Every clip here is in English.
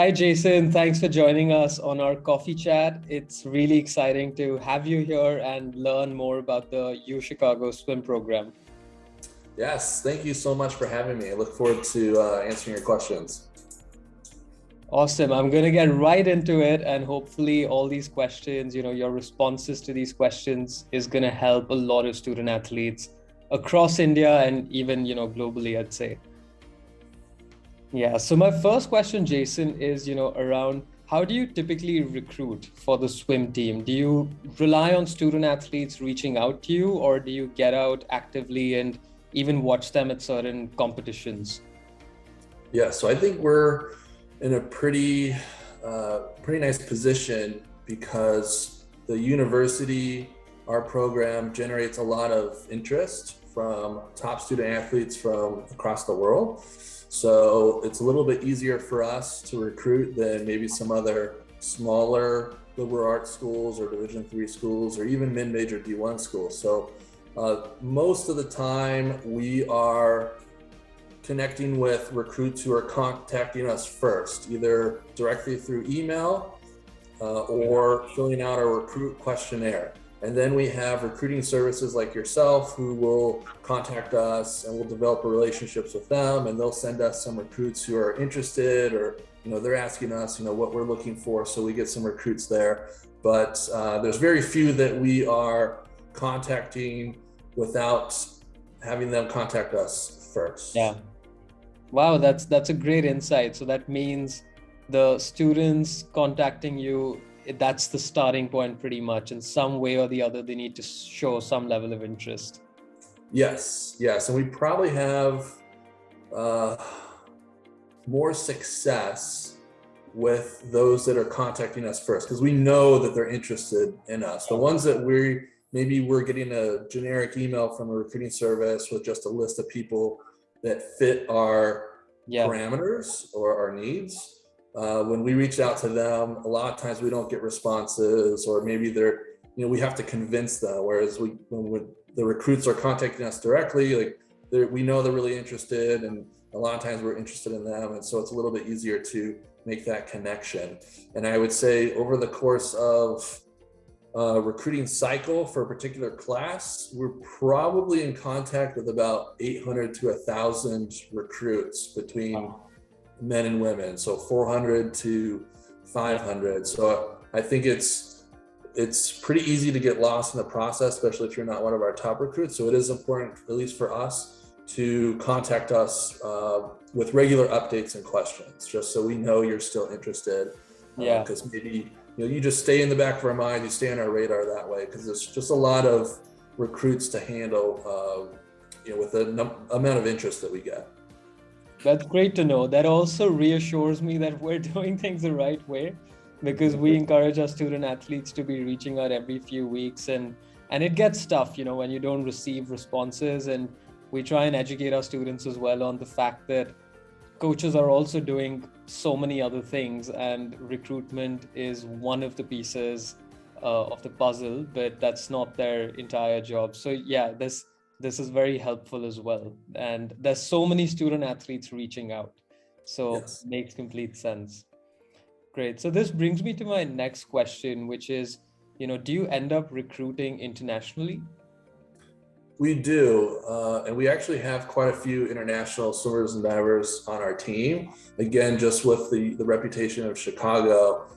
Hi, Jason. Thanks for joining us on our coffee chat. It's really exciting to have you here and learn more about the UChicago swim program. Yes, thank you so much for having me. I look forward to answering your questions. Awesome. I'm going to get right into it, and hopefully all these questions, your responses to these questions is going to help a lot of student athletes across India and even, globally, I'd say. Yeah. So my first question, Jason, is, around how do you typically recruit for the swim team? Do you rely on student athletes reaching out to you, or do you get out actively and even watch them at certain competitions? Yeah, so I think we're in a pretty nice position because the university, our program generates a lot of interest from top student athletes from across the world. So it's a little bit easier for us to recruit than maybe some other smaller liberal arts schools or Division III schools or even mid-major D1 schools. So most of the time we are connecting with recruits who are contacting us first, either directly through email or filling out a recruit questionnaire. And then we have recruiting services like yourself who will contact us and we'll develop relationships with them, and they'll send us some recruits who are interested, or they're asking us what we're looking for, so we get some recruits there. But there's very few that we are contacting without having them contact us first. Yeah. Wow, that's a great insight. So that means the students contacting you, that's the starting point pretty much. In some way or the other, they need to show some level of interest. Yes. And we probably have more success with those that are contacting us first, because we know that they're interested in us. The ones that we're getting a generic email from a recruiting service with just a list of people that fit our parameters or our needs. When we reach out to them, a lot of times we don't get responses, or maybe we have to convince them. Whereas when the recruits are contacting us directly, we know they're really interested, and a lot of times we're interested in them. And so it's a little bit easier to make that connection. And I would say over the course of recruiting cycle for a particular class, we're probably in contact with about 800 to 1,000 recruits between men and women, so 400 to 500. So I think it's pretty easy to get lost in the process, especially if you're not one of our top recruits. So it is important, at least for us, to contact us with regular updates and questions, just so we know you're still interested. Because maybe you just stay in the back of our mind, you stay on our radar that way, because there's just a lot of recruits to handle, with the amount of interest that we get. That's great to know. That also reassures me that we're doing things the right way, because we encourage our student athletes to be reaching out every few weeks, and it gets tough, when you don't receive responses. And we try and educate our students as well on the fact that coaches are also doing so many other things, and recruitment is one of the pieces of the puzzle, but that's not their entire job. So yeah, this is very helpful as well. And there's so many student athletes reaching out. So Yes. It makes complete sense. Great. So this brings me to my next question, which is, do you end up recruiting internationally? We do, and we actually have quite a few international swimmers and divers on our team. Again, just with the reputation of Chicago,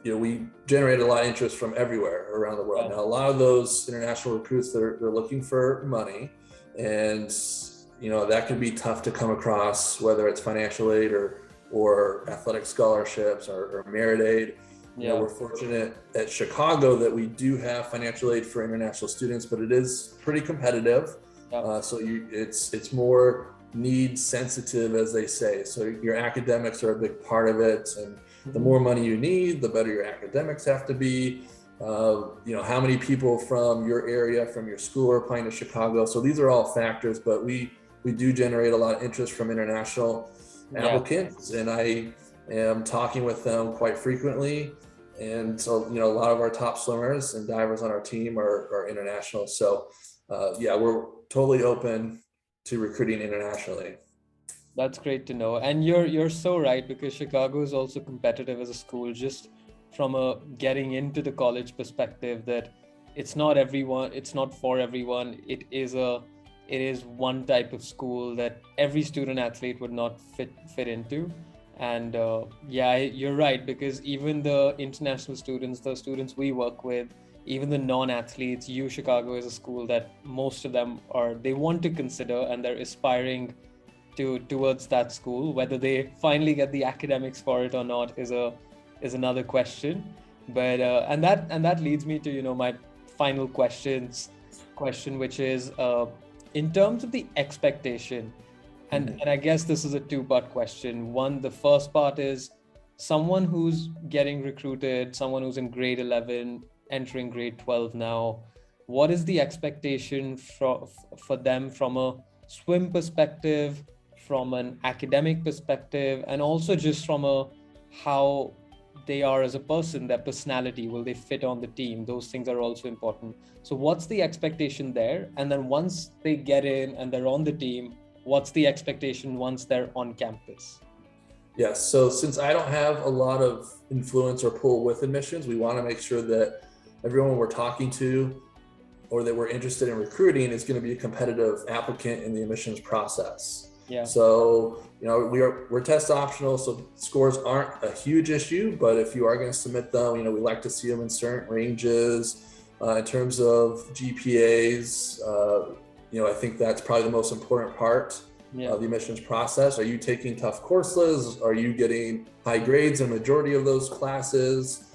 we generate a lot of interest from everywhere around the world. Now, a lot of those international recruits, they're looking for money, and that can be tough to come across, whether it's financial aid or athletic scholarships or merit aid. We're fortunate at Chicago that we do have financial aid for international students, but it is pretty competitive. So it's more need sensitive, as they say. So your academics are a big part of it, and the more money you need, the better your academics have to be. How many people from your area, from your school, are applying to Chicago. So these are all factors, but we do generate a lot of interest from international applicants, and I am talking with them quite frequently. And so, a lot of our top swimmers and divers on our team are international. So we're totally open to recruiting internationally. That's great to know. And you're so right, because Chicago is also competitive as a school, just from a getting into the college perspective, that it's not for everyone. It is one type of school that every student athlete would not fit into. And yeah, you're right, because even the international students, the students we work with, even the non-athletes, Chicago is a school that most of them they want to consider, and they're aspiring towards that school. Whether they finally get the academics for it or not is another question. But and that leads me to my final question, which is in terms of the expectation. And I guess this is a two-part question. One, the first part is someone who's getting recruited, someone who's in grade 11, entering grade 12 now. What is the expectation for them from a swim perspective, from an academic perspective, and also just from a how they are as a person, their personality, will they fit on the team? Those things are also important. So what's the expectation there? And then once they get in and they're on the team, what's the expectation once they're on campus? Yes. So since I don't have a lot of influence or pull with admissions, we want to make sure that everyone we're talking to or that we're interested in recruiting is going to be a competitive applicant in the admissions process. Yeah. So, we're test optional, so scores aren't a huge issue, but if you are going to submit them, we like to see them in certain ranges. In terms of GPAs, I think that's probably the most important part of the admissions process. Are you taking tough courses? Are you getting high grades in a majority of those classes?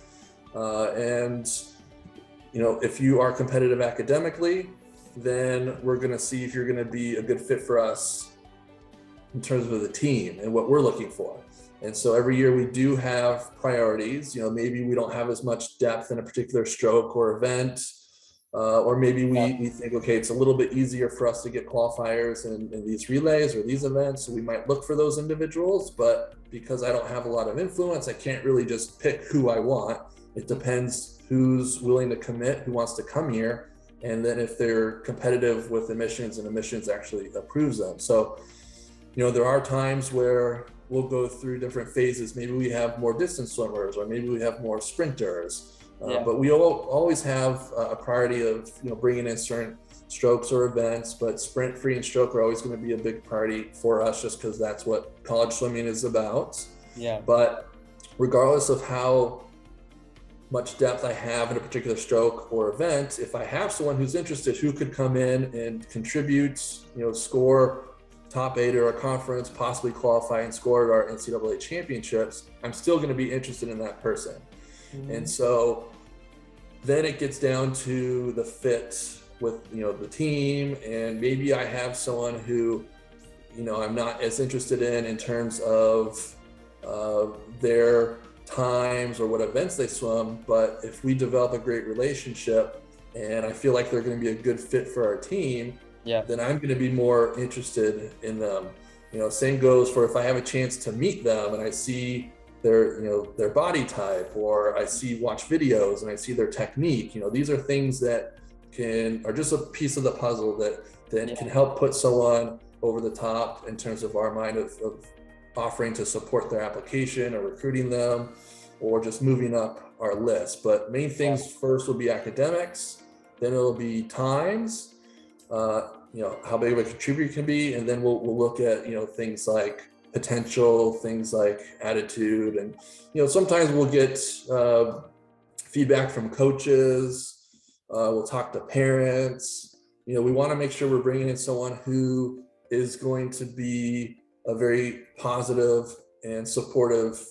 And if you are competitive academically, then we're going to see if you're going to be a good fit for us in terms of the team and what we're looking for. And so every year we do have priorities. Maybe we don't have as much depth in a particular stroke or event, or maybe we think, okay, it's a little bit easier for us to get qualifiers in these relays or these events. So we might look for those individuals, but because I don't have a lot of influence, I can't really just pick who I want. It depends who's willing to commit, who wants to come here, and then if they're competitive with admissions and admissions actually approves them. So, there are times where we'll go through different phases. Maybe we have more distance swimmers, or maybe we have more sprinters. But we always have a priority of bringing in certain strokes or events. But sprint, free, and stroke are always going to be a big priority for us, just because that's what college swimming is about. Yeah. But regardless of how much depth I have in a particular stroke or event, if I have someone who's interested who could come in and contribute, score top 8 or a conference, possibly qualify and score at our NCAA championships, I'm still going to be interested in that person. Mm-hmm. And so then it gets down to the fit with the team, and maybe I have someone who I'm not as interested in terms of their times or what events they swim, but if we develop a great relationship and I feel like they're going to be a good fit for our team, then I'm going to be more interested in them. Same goes for if I have a chance to meet them and I see their body type, or watch videos and I see their technique. These are things that are just a piece of the puzzle that can help put someone over the top in terms of our mind of offering to support their application or recruiting them or just moving up our list. But main things first will be academics, then it'll be times, how big of a contributor can be, and then we'll look at things like potential, things like attitude, and sometimes we'll get feedback from coaches. We'll talk to parents. We want to make sure we're bringing in someone who is going to be a very positive and supportive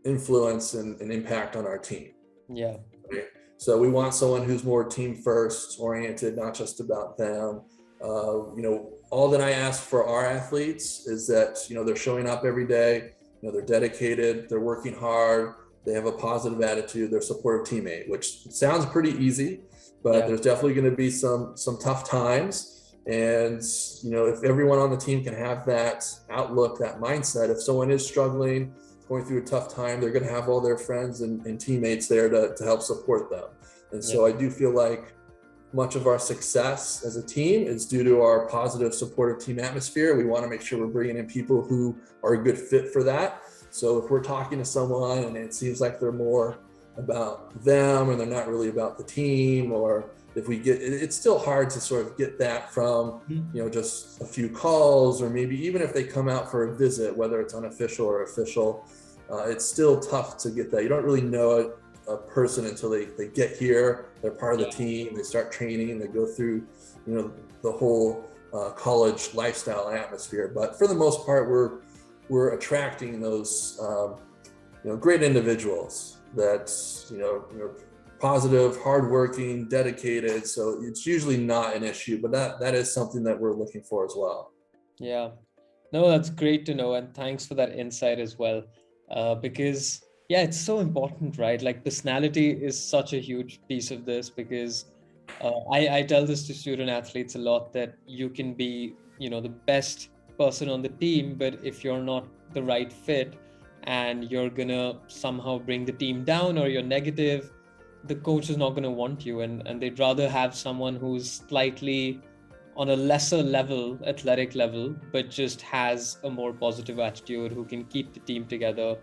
influence and impact on our team. Yeah. Okay. So we want someone who's more team first oriented, not just about them. All that I ask for our athletes is that, they're showing up every day, they're dedicated, they're working hard, they have a positive attitude, they're a supportive teammate, which sounds pretty easy, but there's definitely going to be some tough times. And, if everyone on the team can have that outlook, that mindset, if someone is struggling, going through a tough time, they're going to have all their friends and teammates there to help support them. And so I do feel like much of our success as a team is due to our positive, supportive team atmosphere. We want to make sure we're bringing in people who are a good fit for that. So if we're talking to someone and it seems like they're more about them and they're not really about the team, or if we get, it's still hard to sort of get that from, just a few calls, or maybe even if they come out for a visit, whether it's unofficial or official, it's still tough to get that. You don't really know a person until they get here, they're part of the team, they start training, they go through, the whole college lifestyle atmosphere. But for the most part, we're attracting those, great individuals that's, positive, hardworking, dedicated. So it's usually not an issue, but that is something that we're looking for as well. Yeah, no, that's great to know. And thanks for that insight as well. Because it's so important, right? Like personality is such a huge piece of this, because I tell this to student athletes a lot, that you can be, the best person on the team, but if you're not the right fit and you're gonna somehow bring the team down, or you're negative, the coach is not going to want you, and they'd rather have someone who's slightly on a lesser level, athletic level, but just has a more positive attitude, who can keep the team together.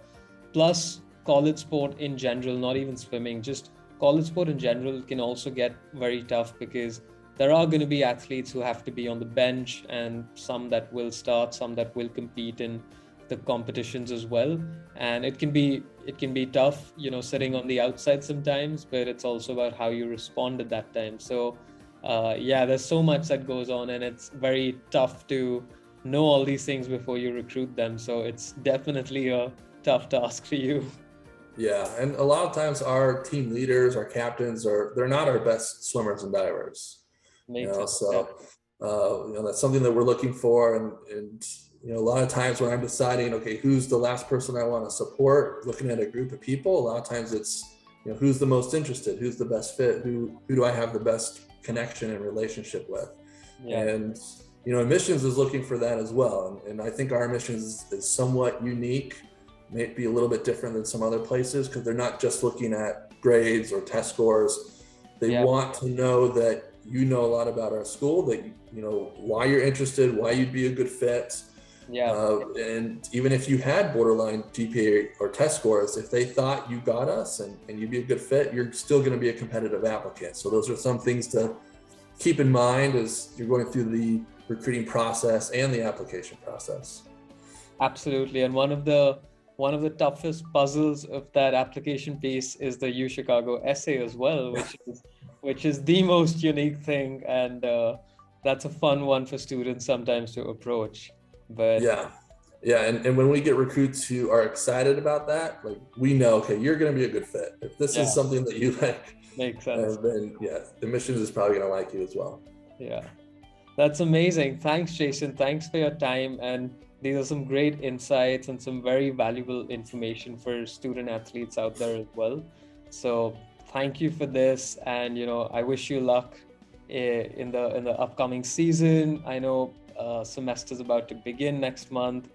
Plus, college sport in general, not even swimming, just college sport in general can also get very tough, because there are going to be athletes who have to be on the bench, and some that will start, some that will compete in the competitions as well. And it can be tough, sitting on the outside sometimes, but it's also about how you respond at that time. So there's so much that goes on, and it's very tough to know all these things before you recruit them. So it's definitely a tough task for you. Yeah, and a lot of times our team leaders, our captains, they're not our best swimmers and divers. Makes sense. So that's something that we're looking for, and a lot of times when I'm deciding, okay, who's the last person I want to support, looking at a group of people, a lot of times it's, who's the most interested, who's the best fit, who do I have the best connection and relationship with. And admissions is looking for that as well, and I think our admissions is somewhat unique, maybe a little bit different than some other places, because they're not just looking at grades or test scores. They want to know that you know a lot about our school, that why you're interested, why you'd be a good fit. And even if you had borderline GPA or test scores, if they thought you got us and you'd be a good fit, you're still going to be a competitive applicant. So those are some things to keep in mind as you're going through the recruiting process and the application process. Absolutely. And one of the toughest puzzles of that application piece is the UChicago essay as well, which is the most unique thing, and that's a fun one for students sometimes to approach. But and when we get recruits who are excited about that, like, we know, okay, you're going to be a good fit. If this is something that you like, makes sense. Then the admissions is probably going to like you as well. Yeah, that's amazing. Thanks, Jason. Thanks for your time, and these are some great insights and some very valuable information for student athletes out there as well. So thank you for this, and I wish you luck in the upcoming season. I know semester's about to begin next month,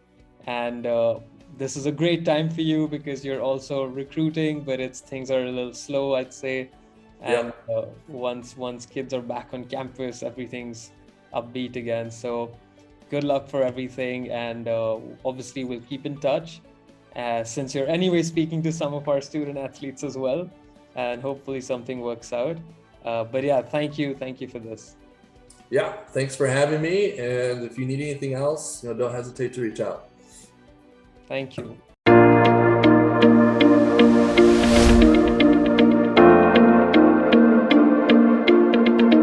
and this is a great time for you because you're also recruiting, but things are a little slow, I'd say. And once kids are back on campus, everything's upbeat again. So good luck for everything, and obviously we'll keep in touch since you're anyway speaking to some of our student athletes as well, and hopefully something works out. But thank you for this. Yeah, thanks for having me, and if you need anything else, don't hesitate to reach out. Thank you.